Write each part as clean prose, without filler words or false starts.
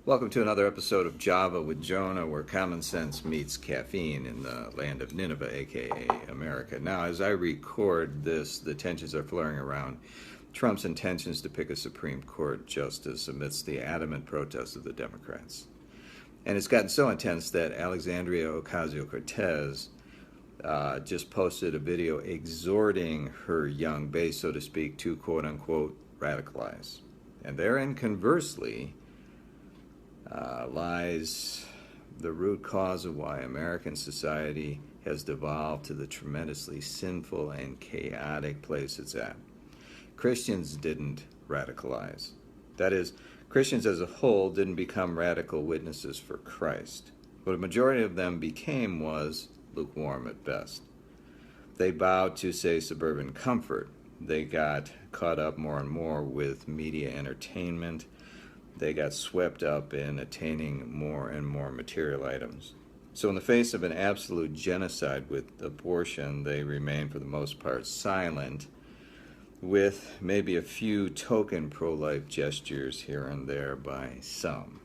Welcome to another episode of Java with Jonah, where common sense meets caffeine in the land of Nineveh, aka America. Now, as I record this, the tensions are flaring around Trump's intentions to pick a Supreme Court justice amidst the adamant protests of the Democrats. And it's gotten so intense that Alexandria Ocasio-Cortez just posted a video exhorting her young base, so to speak, to quote-unquote radicalize. And therein, conversely, lies the root cause of why American society has devolved to the tremendously sinful and chaotic place it's at. Christians didn't radicalize. That is, Christians as a whole didn't become radical witnesses for Christ. What a majority of them became was lukewarm at best. They bowed to, say, suburban comfort. They got caught up more and more with media entertainment. They got swept up in attaining more and more material items. So in the face of an absolute genocide with abortion, they remain for the most part silent, with maybe a few token pro-life gestures here and there by some.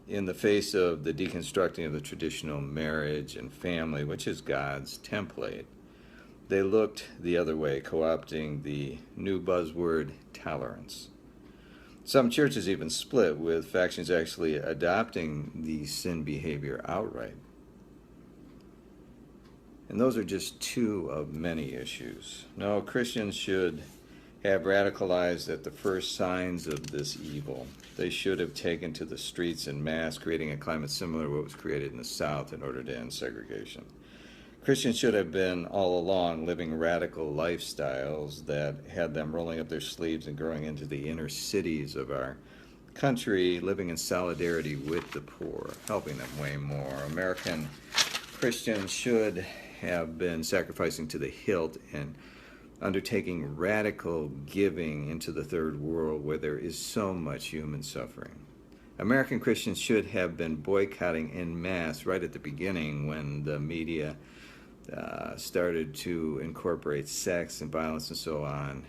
In the face of the deconstructing of the traditional marriage and family, which is God's template, they looked the other way, co-opting the new buzzword tolerance. Some churches even split, with factions actually adopting the sin behavior outright. And those are just two of many issues. No, Christians should have radicalized at the first signs of this evil. They should have taken to the streets en masse, creating a climate similar to what was created in the South in order to end segregation. Christians should have been all along living radical lifestyles that had them rolling up their sleeves and growing into the inner cities of our country, living in solidarity with the poor, helping them way more. American Christians should have been sacrificing to the hilt and undertaking radical giving into the third world where there is so much human suffering. American Christians should have been boycotting en masse right at the beginning when the media started to incorporate sex and violence and so on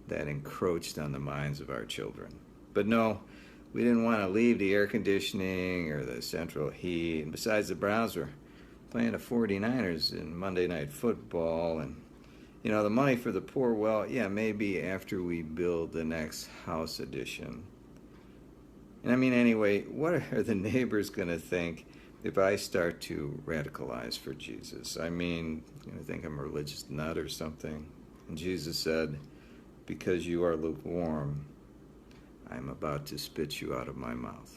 that encroached on the minds of our children. But no, we didn't want to leave the air conditioning or the central heat. And besides, the Browns were playing the 49ers in Monday Night Football. And, you know, the money for the poor, well, yeah, maybe after we build the next house addition. And I mean, anyway, what are the neighbors going to think if I start to radicalize for Jesus? I mean, I think I'm a religious nut or something. And Jesus said, because you are lukewarm, I'm about to spit you out of my mouth.